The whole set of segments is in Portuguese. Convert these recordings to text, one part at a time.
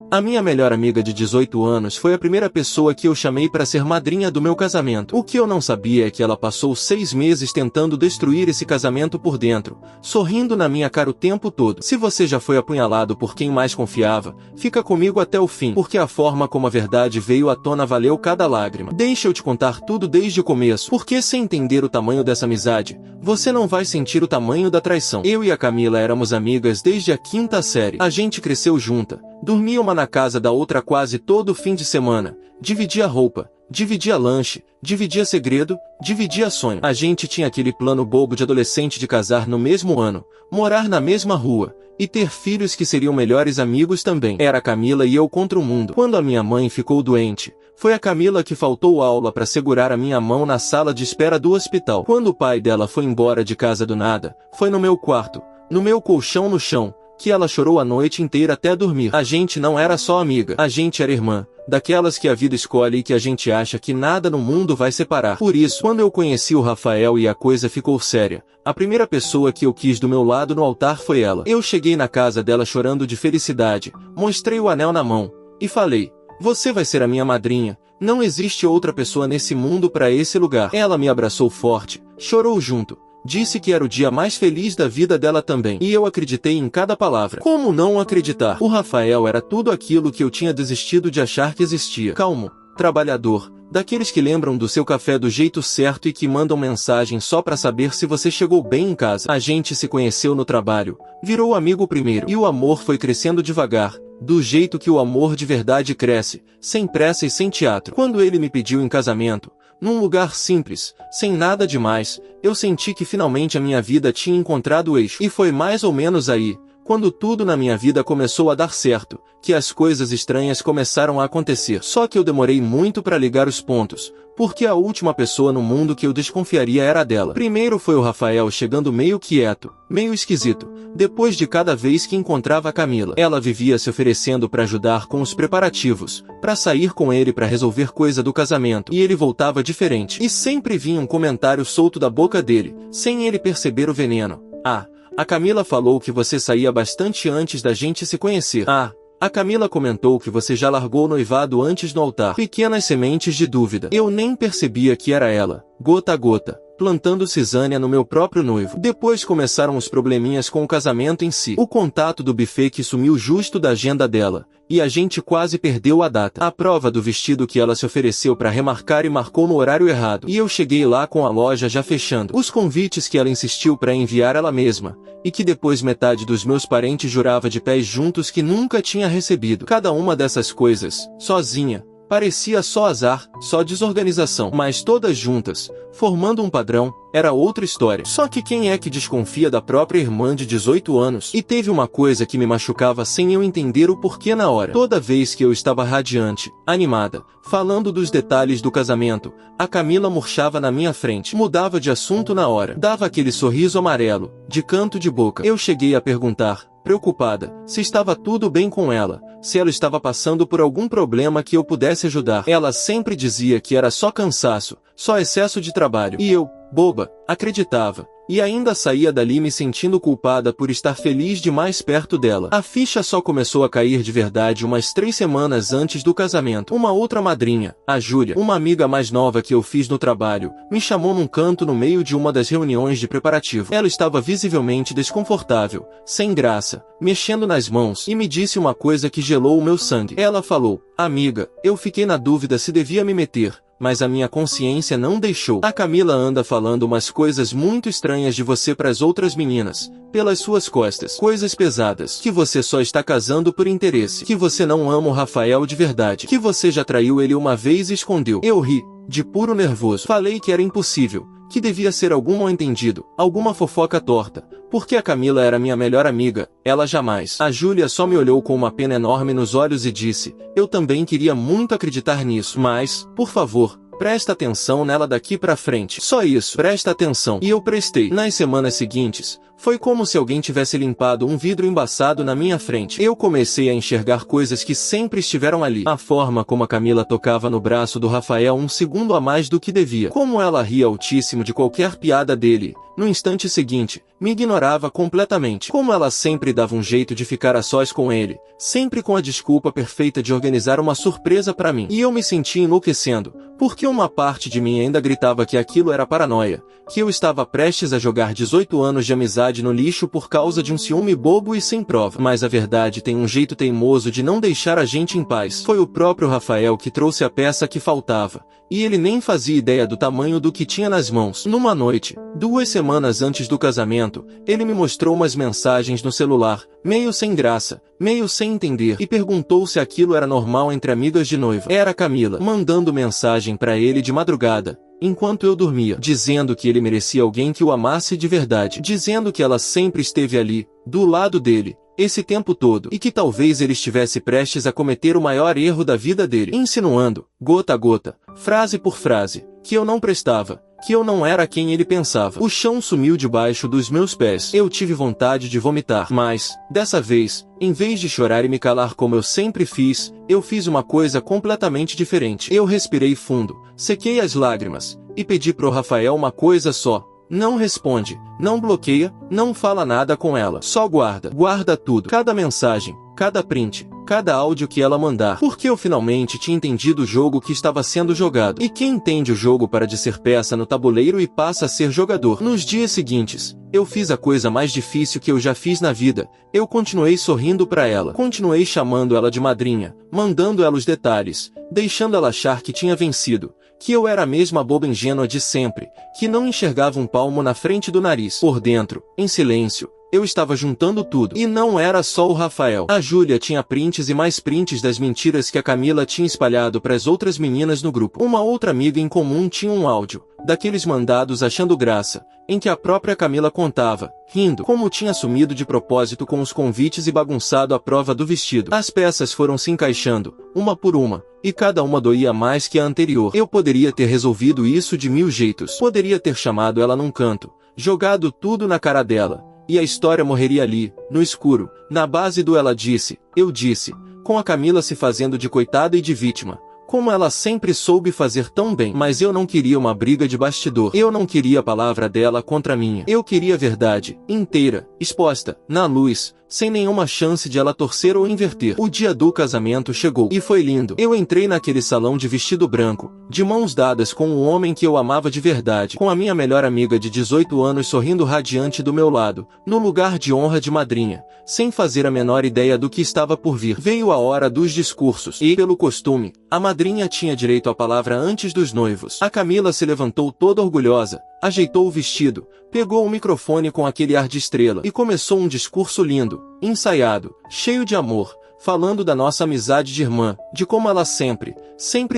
A minha melhor amiga de 18 anos foi a primeira pessoa que eu chamei para ser madrinha do meu casamento. O que eu não sabia é que ela passou 6 meses tentando destruir esse casamento por dentro, sorrindo na minha cara o tempo todo. Se você já foi apunhalado por quem mais confiava, fica comigo até o fim, porque a forma como a verdade veio à tona valeu cada lágrima. Deixa eu te contar tudo desde o começo, porque sem entender o tamanho dessa amizade, você não vai sentir o tamanho da traição. Eu e a Camila éramos amigas desde a 5ª série. A gente cresceu junta, dormia uma na casa da outra quase todo fim de semana, dividia roupa, dividia lanche, dividia segredo, dividia sonho. A gente tinha aquele plano bobo de adolescente de casar no mesmo ano, morar na mesma rua, e ter filhos que seriam melhores amigos também. Era a Camila e eu contra o mundo. Quando a minha mãe ficou doente, foi a Camila que faltou aula para segurar a minha mão na sala de espera do hospital. Quando o pai dela foi embora de casa do nada, foi no meu quarto, no meu colchão no chão, que ela chorou a noite inteira até dormir. A gente não era só amiga, a gente era irmã, daquelas que a vida escolhe e que a gente acha que nada no mundo vai separar. Por isso, quando eu conheci o Rafael e a coisa ficou séria, a primeira pessoa que eu quis do meu lado no altar foi ela. Eu cheguei na casa dela chorando de felicidade, mostrei o anel na mão, e falei: "Você vai ser a minha madrinha, não existe outra pessoa nesse mundo para esse lugar." Ela me abraçou forte, chorou junto. Disse que era o dia mais feliz da vida dela também. E eu acreditei em cada palavra. Como não acreditar? O Rafael era tudo aquilo que eu tinha desistido de achar que existia. Calmo, trabalhador, daqueles que lembram do seu café do jeito certo e que mandam mensagem só pra saber se você chegou bem em casa. A gente se conheceu no trabalho, virou amigo primeiro. E o amor foi crescendo devagar, do jeito que o amor de verdade cresce, sem pressa e sem teatro. Quando ele me pediu em casamento, num lugar simples, sem nada demais, eu senti que finalmente a minha vida tinha encontrado o eixo. E foi mais ou menos aí, quando tudo na minha vida começou a dar certo, que as coisas estranhas começaram a acontecer. Só que eu demorei muito para ligar os pontos, porque a última pessoa no mundo que eu desconfiaria era a dela. Primeiro foi o Rafael chegando meio quieto, meio esquisito, depois de cada vez que encontrava a Camila. Ela vivia se oferecendo para ajudar com os preparativos, para sair com ele para resolver coisa do casamento, e ele voltava diferente. E sempre vinha um comentário solto da boca dele, sem ele perceber o veneno. "Ah, a Camila falou que você saía bastante antes da gente se conhecer." "Ah, a Camila comentou que você já largou o noivado antes no altar." Pequenas sementes de dúvida. Eu nem percebia que era ela, gota a gota, plantando cisânia no meu próprio noivo. Depois começaram os probleminhas com o casamento em si. O contato do buffet que sumiu justo da agenda dela, e a gente quase perdeu a data. A prova do vestido que ela se ofereceu para remarcar e marcou no horário errado. E eu cheguei lá com a loja já fechando. Os convites que ela insistiu para enviar ela mesma, e que depois metade dos meus parentes jurava de pés juntos que nunca tinha recebido. Cada uma dessas coisas, sozinha, parecia só azar, só desorganização, mas todas juntas, formando um padrão, era outra história. Só que quem é que desconfia da própria irmã de 18 anos? E teve uma coisa que me machucava sem eu entender o porquê na hora. Toda vez que eu estava radiante, animada, falando dos detalhes do casamento, a Camila murchava na minha frente, mudava de assunto na hora, dava aquele sorriso amarelo, de canto de boca. Eu cheguei a perguntar, preocupada, se estava tudo bem com ela, se ela estava passando por algum problema que eu pudesse ajudar. Ela sempre dizia que era só cansaço, só excesso de trabalho. E eu, boba, acreditava. E ainda saía dali me sentindo culpada por estar feliz demais perto dela. A ficha só começou a cair de verdade umas 3 semanas antes do casamento. Uma outra madrinha, a Júlia, uma amiga mais nova que eu fiz no trabalho, me chamou num canto no meio de uma das reuniões de preparativo. Ela estava visivelmente desconfortável, sem graça, mexendo nas mãos, e me disse uma coisa que gelou o meu sangue. Ela falou: "Amiga, eu fiquei na dúvida se devia me meter, mas a minha consciência não deixou. A Camila anda falando umas coisas muito estranhas de você pras outras meninas, pelas suas costas. Coisas pesadas. Que você só está casando por interesse. Que você não ama o Rafael de verdade. Que você já traiu ele uma vez e escondeu." Eu ri, de puro nervoso. Falei que era impossível, que devia ser algum mal-entendido, alguma fofoca torta, porque a Camila era minha melhor amiga, ela jamais. A Júlia só me olhou com uma pena enorme nos olhos e disse: "Eu também queria muito acreditar nisso, mas, por favor, presta atenção nela daqui pra frente. Só isso, presta atenção." E eu prestei. Nas semanas seguintes, Foi como se alguém tivesse limpado um vidro embaçado na minha frente. Eu comecei a enxergar coisas que sempre estiveram ali. A forma como a Camila tocava no braço do Rafael um segundo a mais do que devia. Como ela ria altíssimo de qualquer piada dele. No instante seguinte, me ignorava completamente. Como ela sempre dava um jeito de ficar a sós com ele, sempre com a desculpa perfeita de organizar uma surpresa para mim. E eu me sentia enlouquecendo, porque uma parte de mim ainda gritava que aquilo era paranoia, que eu estava prestes a jogar 18 anos de amizade no lixo por causa de um ciúme bobo e sem prova. Mas a verdade tem um jeito teimoso de não deixar a gente em paz. Foi o próprio Rafael que trouxe a peça que faltava, e ele nem fazia ideia do tamanho do que tinha nas mãos. Numa noite, 2 semanas antes do casamento, ele me mostrou umas mensagens no celular, meio sem graça, meio sem entender, e perguntou se aquilo era normal entre amigas de noiva. Era Camila, mandando mensagem para ele de madrugada, enquanto eu dormia, dizendo que ele merecia alguém que o amasse de verdade, dizendo que ela sempre esteve ali, do lado dele, esse tempo todo, e que talvez ele estivesse prestes a cometer o maior erro da vida dele, insinuando, gota a gota, frase por frase, que eu não prestava, que eu não era quem ele pensava. O chão sumiu debaixo dos meus pés. Eu tive vontade de vomitar, mas, dessa vez, em vez de chorar e me calar como eu sempre fiz, eu fiz uma coisa completamente diferente. Eu respirei fundo, sequei as lágrimas, e pedi pro Rafael uma coisa só. Não responde, não bloqueia, não fala nada com ela. Só guarda. Guarda tudo. Cada mensagem, cada print, cada áudio que ela mandar. Porque eu finalmente tinha entendido o jogo que estava sendo jogado. E quem entende o jogo para de ser peça no tabuleiro e passa a ser jogador. Nos dias seguintes, eu fiz a coisa mais difícil que eu já fiz na vida. Eu continuei sorrindo para ela. Continuei chamando ela de madrinha, mandando ela os detalhes, deixando ela achar que tinha vencido, que eu era a mesma boba ingênua de sempre, que não enxergava um palmo na frente do nariz. Por dentro, em silêncio, eu estava juntando tudo. E não era só o Rafael. A Júlia tinha prints e mais prints das mentiras que a Camila tinha espalhado para as outras meninas no grupo. Uma outra amiga em comum tinha um áudio, daqueles mandados achando graça, em que a própria Camila contava, rindo, como tinha sumido de propósito com os convites e bagunçado a prova do vestido. As peças foram se encaixando, uma por uma, e cada uma doía mais que a anterior. Eu poderia ter resolvido isso de 1000 jeitos. Poderia ter chamado ela num canto, jogado tudo na cara dela, e a história morreria ali, no escuro, na base do ela disse, eu disse, com a Camila se fazendo de coitada e de vítima, como ela sempre soube fazer tão bem. Mas eu não queria uma briga de bastidor. Eu não queria a palavra dela contra a minha. Eu queria a verdade, inteira, exposta, na luz, sem nenhuma chance de ela torcer ou inverter. O dia do casamento chegou. E foi lindo. Eu entrei naquele salão de vestido branco, de mãos dadas com o homem que eu amava de verdade, com a minha melhor amiga de 18 anos sorrindo radiante do meu lado, no lugar de honra de madrinha, sem fazer a menor ideia do que estava por vir. Veio a hora dos discursos, e, pelo costume, a madrinha tinha direito à palavra antes dos noivos. A Camila se levantou toda orgulhosa, ajeitou o vestido, pegou o microfone com aquele ar de estrela e começou um discurso lindo, ensaiado, cheio de amor, falando da nossa amizade de irmã, de como ela sempre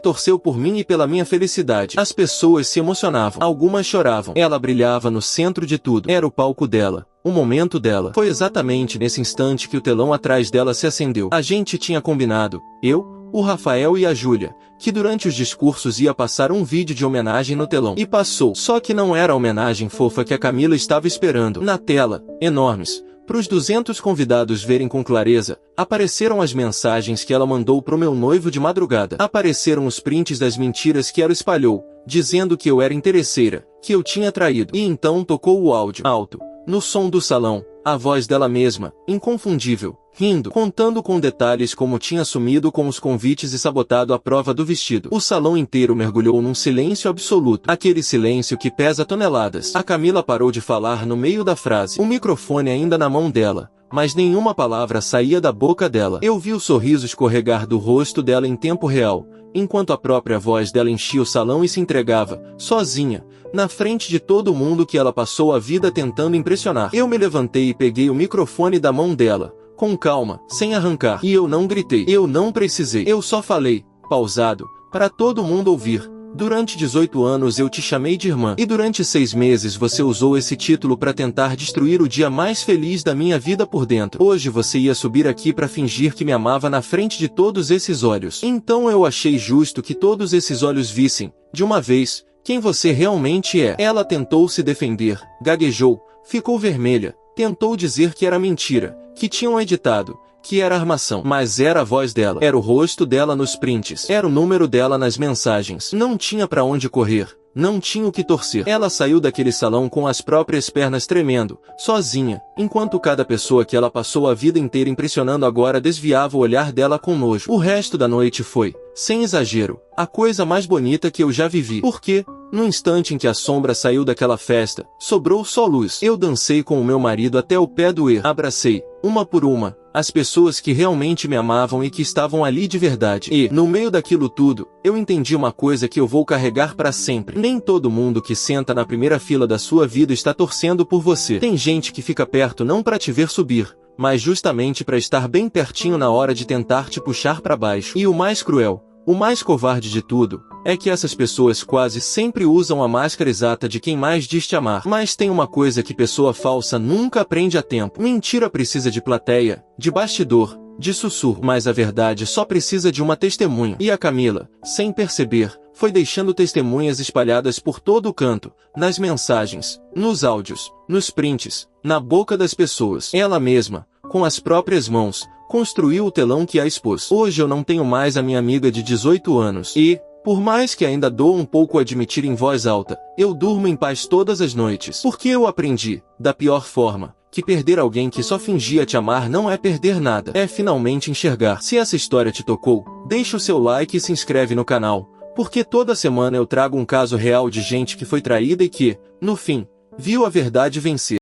torceu por mim e pela minha felicidade. As pessoas se emocionavam, algumas choravam. Ela brilhava no centro de tudo. Era o palco dela, o momento dela. Foi exatamente nesse instante que o telão atrás dela se acendeu. A gente tinha combinado, eu, o Rafael e a Júlia, que durante os discursos ia passar um vídeo de homenagem no telão. E passou. Só que não era a homenagem fofa que a Camila estava esperando. Na tela, enormes, para os 200 convidados verem com clareza, apareceram as mensagens que ela mandou pro meu noivo de madrugada. Apareceram os prints das mentiras que ela espalhou, dizendo que eu era interesseira, que eu tinha traído. E então tocou o áudio, alto, no som do salão, a voz dela mesma, inconfundível, rindo, contando com detalhes como tinha sumido com os convites e sabotado a prova do vestido. O salão inteiro mergulhou num silêncio absoluto. Aquele silêncio que pesa toneladas. A Camila parou de falar no meio da frase. O microfone ainda na mão dela, mas nenhuma palavra saía da boca dela. Eu vi o sorriso escorregar do rosto dela em tempo real, enquanto a própria voz dela enchia o salão e se entregava, sozinha, na frente de todo mundo que ela passou a vida tentando impressionar. Eu me levantei e peguei o microfone da mão dela, com calma, sem arrancar. E eu não gritei. Eu não precisei. Eu só falei, pausado, para todo mundo ouvir. Durante 18 anos eu te chamei de irmã. E durante 6 meses você usou esse título para tentar destruir o dia mais feliz da minha vida por dentro. Hoje você ia subir aqui para fingir que me amava na frente de todos esses olhos. Então eu achei justo que todos esses olhos vissem, de uma vez, quem você realmente é. Ela tentou se defender, gaguejou, ficou vermelha, Tentou dizer que era mentira, que tinham editado, que era armação. Mas era a voz dela. Era o rosto dela nos prints. Era o número dela nas mensagens. Não tinha pra onde correr. Não tinha o que torcer. Ela saiu daquele salão com as próprias pernas tremendo, sozinha, enquanto cada pessoa que ela passou a vida inteira impressionando agora desviava o olhar dela com nojo. O resto da noite foi, sem exagero, a coisa mais bonita que eu já vivi. Porque, no instante em que a sombra saiu daquela festa, sobrou só luz. Eu dancei com o meu marido até o pé doer. Abracei, uma por uma, as pessoas que realmente me amavam e que estavam ali de verdade. E, no meio daquilo tudo, eu entendi uma coisa que eu vou carregar para sempre. Nem todo mundo que senta na primeira fila da sua vida está torcendo por você. Tem gente que fica perto não para te ver subir, mas justamente para estar bem pertinho na hora de tentar te puxar para baixo. E o mais cruel, o mais covarde de tudo, é que essas pessoas quase sempre usam a máscara exata de quem mais diz te amar. Mas tem uma coisa que pessoa falsa nunca aprende a tempo. Mentira precisa de plateia, de bastidor, de sussurro. Mas a verdade só precisa de uma testemunha. E a Camila, sem perceber, foi deixando testemunhas espalhadas por todo o canto, nas mensagens, nos áudios, nos prints, na boca das pessoas. Ela mesma, com as próprias mãos, construiu o telão que a expôs. Hoje eu não tenho mais a minha amiga de 18 anos. E, por mais que ainda doa um pouco admitir em voz alta, eu durmo em paz todas as noites. Porque eu aprendi, da pior forma, que perder alguém que só fingia te amar não é perder nada. É finalmente enxergar. Se essa história te tocou, deixa o seu like e se inscreve no canal. Porque toda semana eu trago um caso real de gente que foi traída e que, no fim, viu a verdade vencer.